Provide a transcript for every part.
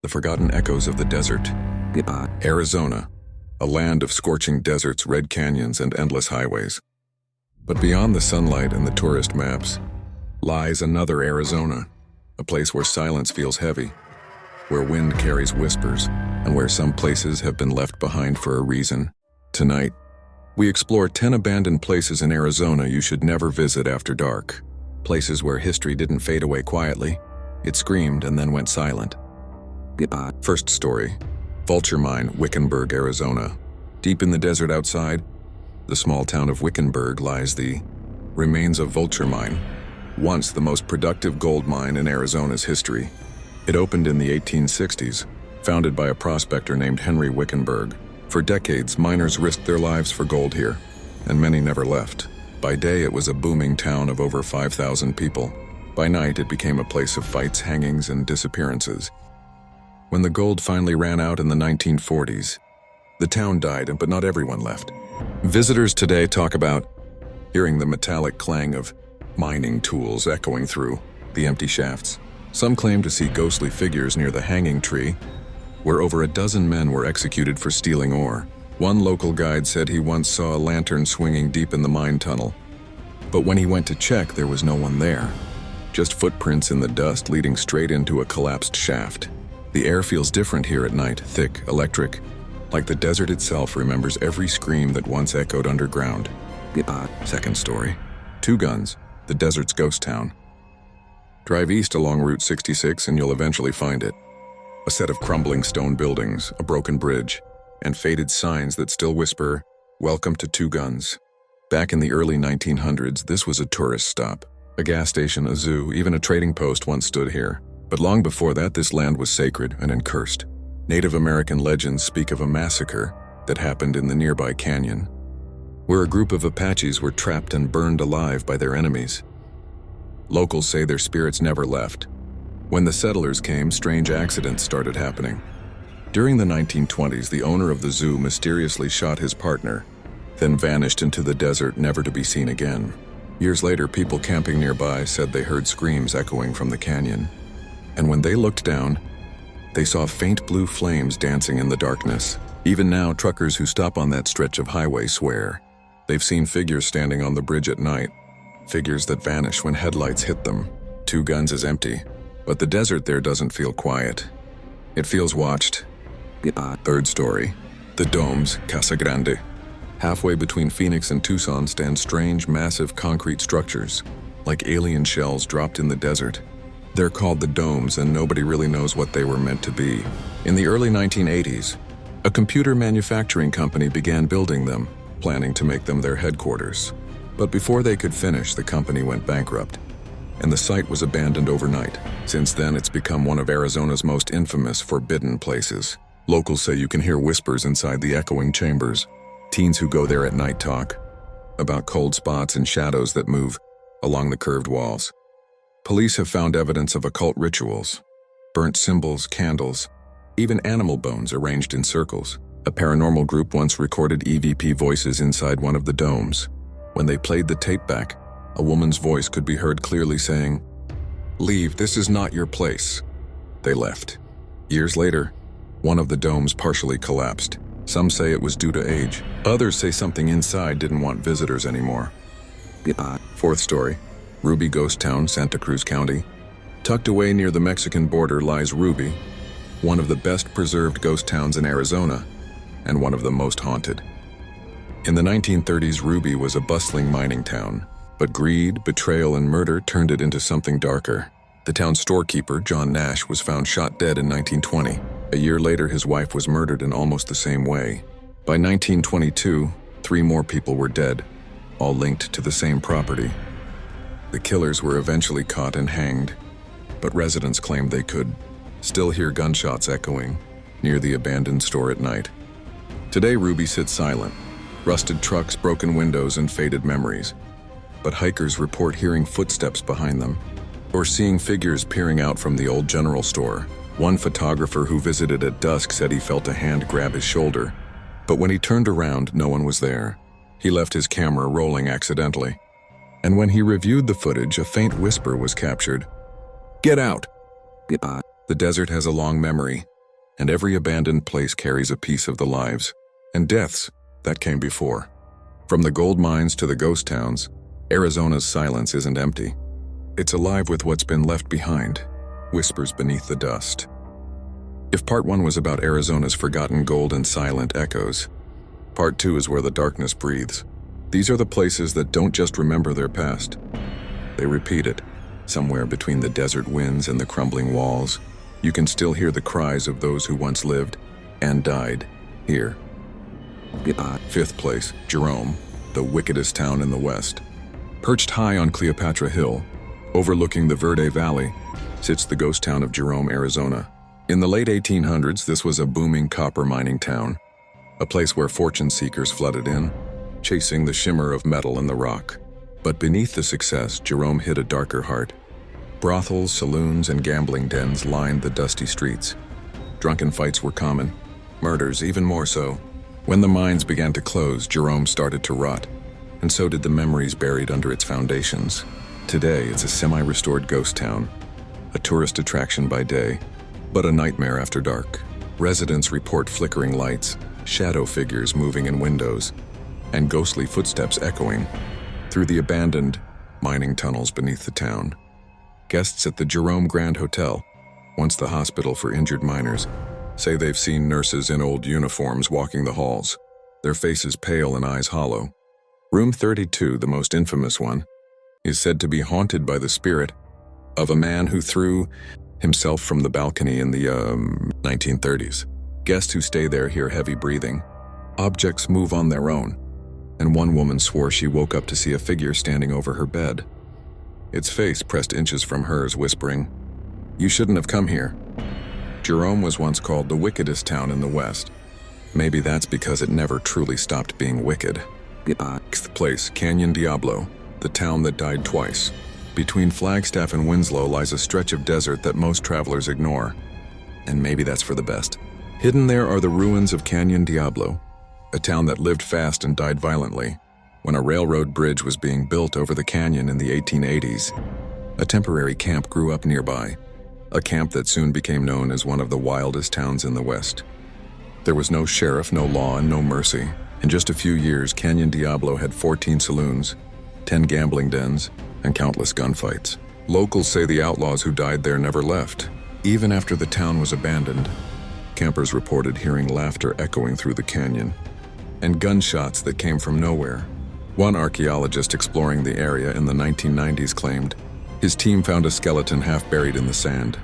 The forgotten echoes of the desert. Arizona, a land of scorching deserts, red canyons, and endless highways. But beyond the sunlight and the tourist maps lies another Arizona, a place where silence feels heavy, where wind carries whispers, and where some places have been left behind for a reason. Tonight, we explore 10 abandoned places in Arizona you should never visit after dark. Places where history didn't fade away quietly. It screamed and then went silent. First story, Vulture Mine, Wickenburg, Arizona. Deep in the desert outside the small town of Wickenburg lies the remains of Vulture Mine, once the most productive gold mine in Arizona's history. It opened in the 1860s, founded by a prospector named Henry Wickenburg. For decades, miners risked their lives for gold here, and many never left. By day, it was a booming town of over 5,000 people. By night, it became a place of fights, hangings, and disappearances. When the gold finally ran out in the 1940s, the town died, but not everyone left. Visitors today talk about hearing the metallic clang of mining tools echoing through the empty shafts. Some claim to see ghostly figures near the hanging tree, where over a dozen men were executed for stealing ore. One local guide said he once saw a lantern swinging deep in the mine tunnel. But when he went to check, there was no one there. Just footprints in the dust leading straight into a collapsed shaft. The air feels different here at night, thick, electric, like the desert itself remembers every scream that once echoed underground. Second story, Two Guns, the desert's ghost town. Drive east along Route 66 and you'll eventually find it. A set of crumbling stone buildings, a broken bridge, and faded signs that still whisper, "Welcome to Two Guns." Back in the early 1900s, this was a tourist stop. A gas station, a zoo, even a trading post once stood here. But long before that, this land was sacred and cursed. Native American legends speak of a massacre that happened in the nearby canyon, where a group of Apaches were trapped and burned alive by their enemies. Locals say their spirits never left. When the settlers came, strange accidents started happening. During the 1920s, the owner of the zoo mysteriously shot his partner, then vanished into the desert, never to be seen again. Years later, people camping nearby said they heard screams echoing from the canyon. And when they looked down, they saw faint blue flames dancing in the darkness. Even now, truckers who stop on that stretch of highway swear they've seen figures standing on the bridge at night, figures that vanish when headlights hit them. Two Guns is empty, but the desert there doesn't feel quiet. It feels watched. Third story, the Domes, Casa Grande. Halfway between Phoenix and Tucson stand strange, massive concrete structures, like alien shells dropped in the desert. They're called the Domes, and nobody really knows what they were meant to be. In the early 1980s, a computer manufacturing company began building them, planning to make them their headquarters. But before they could finish, the company went bankrupt, and the site was abandoned overnight. Since then, it's become one of Arizona's most infamous forbidden places. Locals say you can hear whispers inside the echoing chambers. Teens who go there at night talk about cold spots and shadows that move along the curved walls. Police have found evidence of occult rituals, burnt symbols, candles, even animal bones arranged in circles. A paranormal group once recorded EVP voices inside one of the domes. When they played the tape back, a woman's voice could be heard clearly saying, "Leave, this is not your place." They left. Years later, one of the domes partially collapsed. Some say it was due to age. Others say something inside didn't want visitors anymore. Fourth story, Ruby Ghost Town, Santa Cruz County. Tucked away near the Mexican border lies Ruby, one of the best preserved ghost towns in Arizona, and one of the most haunted. In the 1930s, Ruby was a bustling mining town, but greed, betrayal, and murder turned it into something darker. The town's storekeeper, John Nash, was found shot dead in 1920. A year later, his wife was murdered in almost the same way. By 1922, 3 more people were dead, all linked to the same property. The killers were eventually caught and hanged, but residents claimed they could still hear gunshots echoing near the abandoned store at night. Today, Ruby sits silent, rusted trucks, broken windows, and faded memories. But hikers report hearing footsteps behind them, or seeing figures peering out from the old general store. One photographer who visited at dusk said he felt a hand grab his shoulder, but when he turned around, no one was there. He left his camera rolling accidentally. And when he reviewed the footage, a faint whisper was captured. "Get out!" The desert has a long memory. and every abandoned place carries a piece of the lives and deaths that came before. From the gold mines to the ghost towns, Arizona's silence isn't empty. It's alive with what's been left behind, whispers beneath the dust. If part 1 was about Arizona's forgotten gold and silent echoes, part 2 is where the darkness breathes. These are the places that don't just remember their past. They repeat it. Somewhere between the desert winds and the crumbling walls, you can still hear the cries of those who once lived and died here. 5th place, Jerome, the wickedest town in the West. Perched high on Cleopatra Hill, overlooking the Verde Valley, sits the ghost town of Jerome, Arizona. In the late 1800s, this was a booming copper mining town, a place where fortune seekers flooded in, chasing the shimmer of metal in the rock. But beneath the success, Jerome hid a darker heart. Brothels, saloons, and gambling dens lined the dusty streets. Drunken fights were common, murders even more so. When the mines began to close, Jerome started to rot, and so did the memories buried under its foundations. Today, it's a semi-restored ghost town, a tourist attraction by day, but a nightmare after dark. Residents report flickering lights, shadow figures moving in windows, and ghostly footsteps echoing through the abandoned mining tunnels beneath the town. Guests at the Jerome Grand Hotel, once the hospital for injured miners, say they've seen nurses in old uniforms walking the halls, their faces pale and eyes hollow. Room 32, the most infamous one, is said to be haunted by the spirit of a man who threw himself from the balcony in the 1930s. Guests who stay there hear heavy breathing. Objects move on their own, and one woman swore she woke up to see a figure standing over her bed. Its face pressed inches from hers, whispering, "You shouldn't have come here." Jerome was once called the wickedest town in the West. Maybe that's because it never truly stopped being wicked. 6th place, Canyon Diablo, the town that died twice. Between Flagstaff and Winslow lies a stretch of desert that most travelers ignore. And maybe that's for the best. Hidden there are the ruins of Canyon Diablo, a town that lived fast and died violently when a railroad bridge was being built over the canyon in the 1880s. A temporary camp grew up nearby, a camp that soon became known as one of the wildest towns in the West. There was no sheriff, no law, and no mercy. In just a few years, Canyon Diablo had 14 saloons, 10 gambling dens, and countless gunfights. Locals say the outlaws who died there never left. Even after the town was abandoned, campers reported hearing laughter echoing through the canyon, and gunshots that came from nowhere. One archaeologist exploring the area in the 1990s claimed his team found a skeleton half buried in the sand,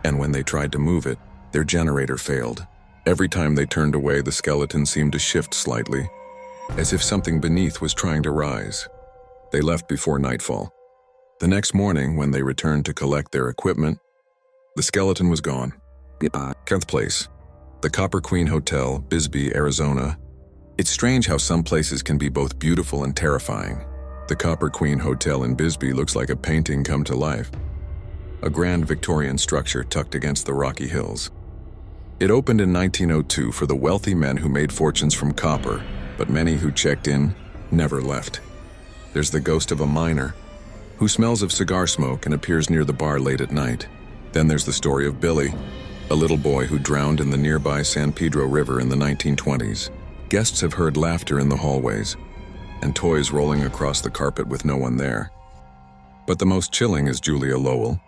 and when they tried to move it, their generator failed. Every time they turned away, the skeleton seemed to shift slightly, as if something beneath was trying to rise. They left before nightfall. The next morning, when they returned to collect their equipment, the skeleton was gone. 10th place, the Copper Queen Hotel, Bisbee, Arizona. It's strange how some places can be both beautiful and terrifying. The Copper Queen Hotel in Bisbee looks like a painting come to life, a grand Victorian structure tucked against the Rocky Hills. It opened in 1902 for the wealthy men who made fortunes from copper, but many who checked in never left. There's the ghost of a miner who smells of cigar smoke and appears near the bar late at night. Then there's the story of Billy, a little boy who drowned in the nearby San Pedro River in the 1920s. Guests have heard laughter in the hallways and toys rolling across the carpet with no one there. But the most chilling is Julia Lowell,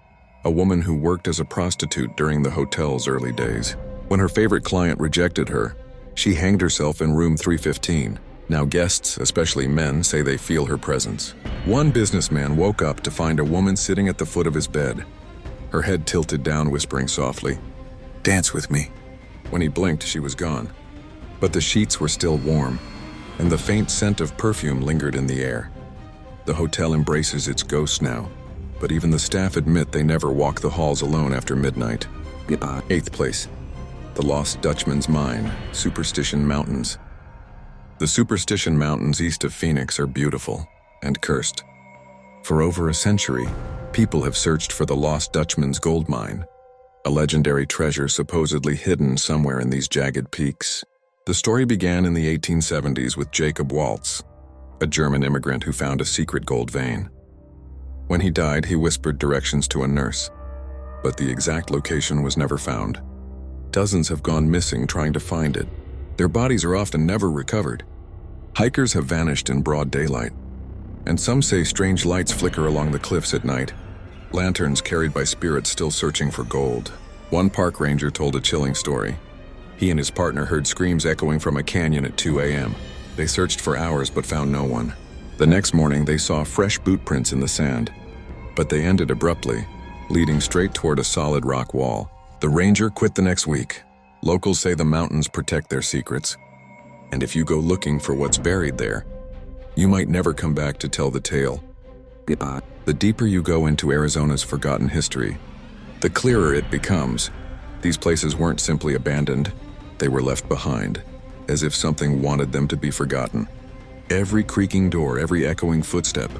a woman who worked as a prostitute during the hotel's early days. When her favorite client rejected her, she hanged herself in room 315. Now guests, especially men, say they feel her presence. One businessman woke up to find a woman sitting at the foot of his bed, her head tilted down, whispering softly, "Dance with me." When he blinked, she was gone. But the sheets were still warm, and the faint scent of perfume lingered in the air. The hotel embraces its ghosts now, but even the staff admit they never walk the halls alone after midnight. 8th place, the Lost Dutchman's Mine, Superstition Mountains. The Superstition Mountains east of Phoenix are beautiful and cursed. For over a century, people have searched for the Lost Dutchman's gold mine, a legendary treasure supposedly hidden somewhere in these jagged peaks. The story began in the 1870s with Jacob Waltz, a German immigrant who found a secret gold vein. When he died, he whispered directions to a nurse, but the exact location was never found. Dozens have gone missing trying to find it. Their bodies are often never recovered. Hikers have vanished in broad daylight. And some say strange lights flicker along the cliffs at night. Lanterns carried by spirits still searching for gold. One park ranger told a chilling story. He and his partner heard screams echoing from a canyon at 2 a.m. They searched for hours but found no one. The next morning they saw fresh boot prints in the sand. But they ended abruptly, leading straight toward a solid rock wall. The ranger quit the next week. Locals say the mountains protect their secrets. And if you go looking for what's buried there, you might never come back to tell the tale. The deeper you go into Arizona's forgotten history, the clearer it becomes. These places weren't simply abandoned, they were left behind, as if something wanted them to be forgotten. Every creaking door, every echoing footstep,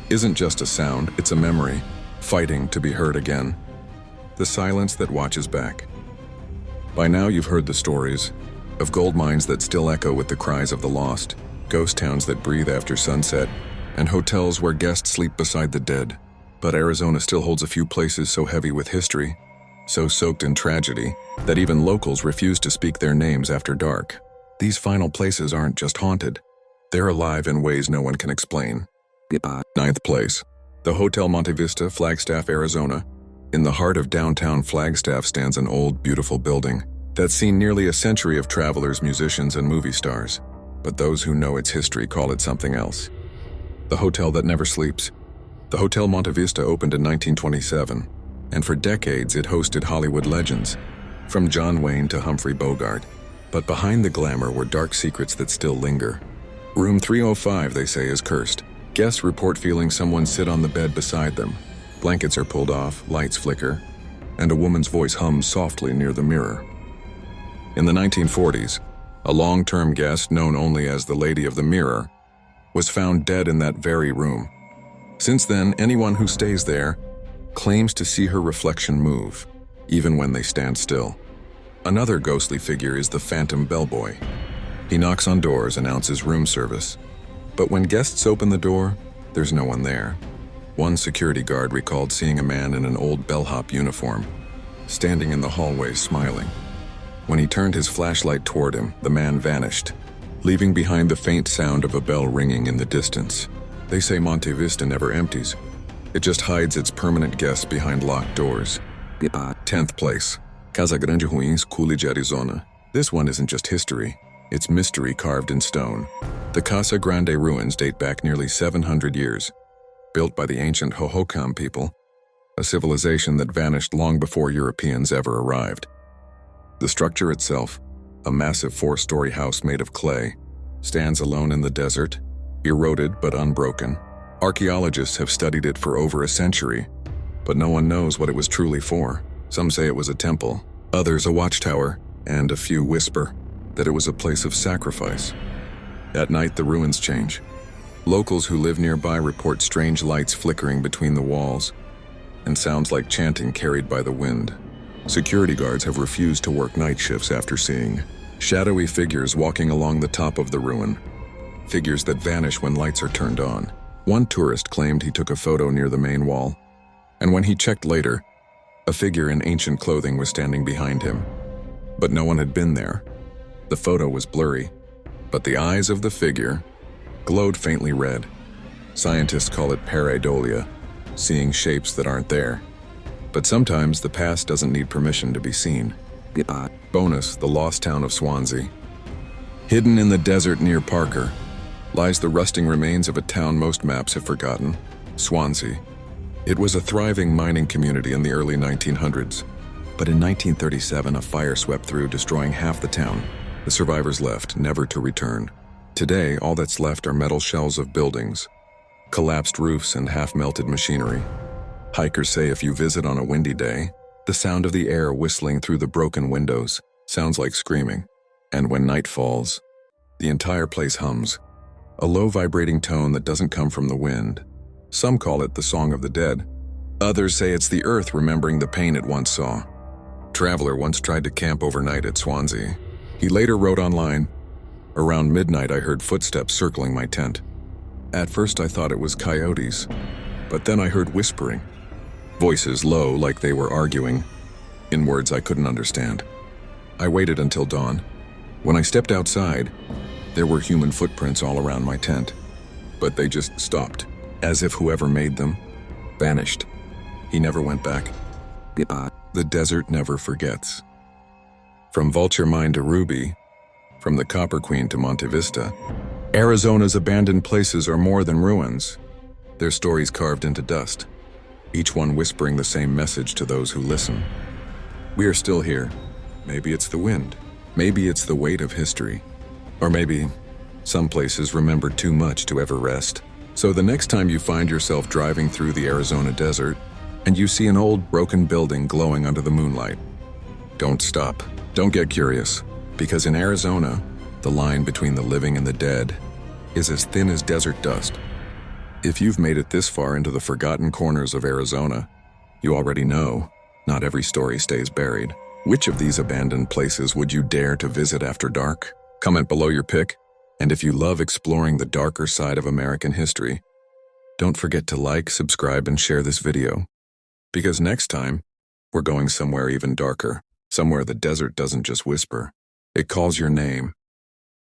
isn't just a sound, it's a memory, fighting to be heard again. The silence that watches back. By now you've heard the stories of gold mines that still echo with the cries of the lost, ghost towns that breathe after sunset, and hotels where guests sleep beside the dead. But Arizona still holds a few places so heavy with history, so soaked in tragedy, that even locals refuse to speak their names after dark. These final places aren't just haunted, they're alive in ways no one can explain. 9th place. The Hotel Monte Vista, Flagstaff, Arizona. In the heart of downtown Flagstaff stands an old, beautiful building that's seen nearly a century of travelers, musicians, and movie stars. But those who know its history call it something else. The hotel that never sleeps. The Hotel Monte Vista opened in 1927, and for decades it hosted Hollywood legends, from John Wayne to Humphrey Bogart. But behind the glamour were dark secrets that still linger. Room 305, they say, is cursed. Guests report feeling someone sit on the bed beside them. Blankets are pulled off, lights flicker, and a woman's voice hums softly near the mirror. In the 1940s, a long-term guest known only as the Lady of the Mirror was found dead in that very room. Since then, anyone who stays there claims to see her reflection move, even when they stand still. Another ghostly figure is the phantom bellboy. He knocks on doors, announces room service. But when guests open the door, there's no one there. One security guard recalled seeing a man in an old bellhop uniform, standing in the hallway smiling. When he turned his flashlight toward him, the man vanished, leaving behind the faint sound of a bell ringing in the distance. They say Monte Vista never empties. It just hides its permanent guests behind locked doors. 10th place. Casa Grande Ruins, Coolidge, Arizona. This one isn't just history, it's mystery carved in stone. The Casa Grande ruins date back nearly 700 years. Built by the ancient Hohokam people, a civilization that vanished long before Europeans ever arrived. The structure itself, a massive 4-story house made of clay, stands alone in the desert, eroded but unbroken. Archaeologists have studied it for over a century, but no one knows what it was truly for. Some say it was a temple, others a watchtower, and a few whisper that it was a place of sacrifice. At night, the ruins change. Locals who live nearby report strange lights flickering between the walls, and sounds like chanting carried by the wind. Security guards have refused to work night shifts after seeing shadowy figures walking along the top of the ruin, figures that vanish when lights are turned on. One tourist claimed he took a photo near the main wall, and when he checked later, a figure in ancient clothing was standing behind him. But no one had been there. The photo was blurry, but the eyes of the figure glowed faintly red. Scientists call it pareidolia, seeing shapes that aren't there. But sometimes the past doesn't need permission to be seen. Bonus, the lost town of Swansea. Hidden in the desert near Parker lies the rusting remains of a town most maps have forgotten, Swansea. It was a thriving mining community in the early 1900s, but in 1937 a fire swept through, destroying half the town. The survivors left, never to return. Today, all that's left are metal shells of buildings, collapsed roofs, and half-melted machinery. Hikers say if you visit on a windy day, the sound of the air whistling through the broken windows sounds like screaming. And when night falls, the entire place hums, a low vibrating tone that doesn't come from the wind. Some call it the Song of the Dead. Others say it's the earth remembering the pain it once saw. Traveler once tried to camp overnight at Swansea. He later wrote online, "Around midnight I heard footsteps circling my tent. At first I thought it was coyotes, but then I heard whispering. Voices low like they were arguing, in words I couldn't understand. I waited until dawn. When I stepped outside, there were human footprints all around my tent. But they just stopped, as if whoever made them vanished. He never went back. Goodbye. The desert never forgets. From Vulture Mine to Ruby, from the Copper Queen to Monte Vista, Arizona's abandoned places are more than ruins. They're stories carved into dust, each one whispering the same message to those who listen. We are still here. Maybe it's the wind. Maybe it's the weight of history. Or maybe some places remember too much to ever rest. So the next time you find yourself driving through the Arizona desert and you see an old broken building glowing under the moonlight, don't stop. Don't get curious, because in Arizona, the line between the living and the dead is as thin as desert dust. If you've made it this far into the forgotten corners of Arizona, you already know not every story stays buried. Which of these abandoned places would you dare to visit after dark? Comment below your pick. And if you love exploring the darker side of American history, don't forget to like, subscribe, and share this video. Because next time, we're going somewhere even darker, somewhere the desert doesn't just whisper, it calls your name.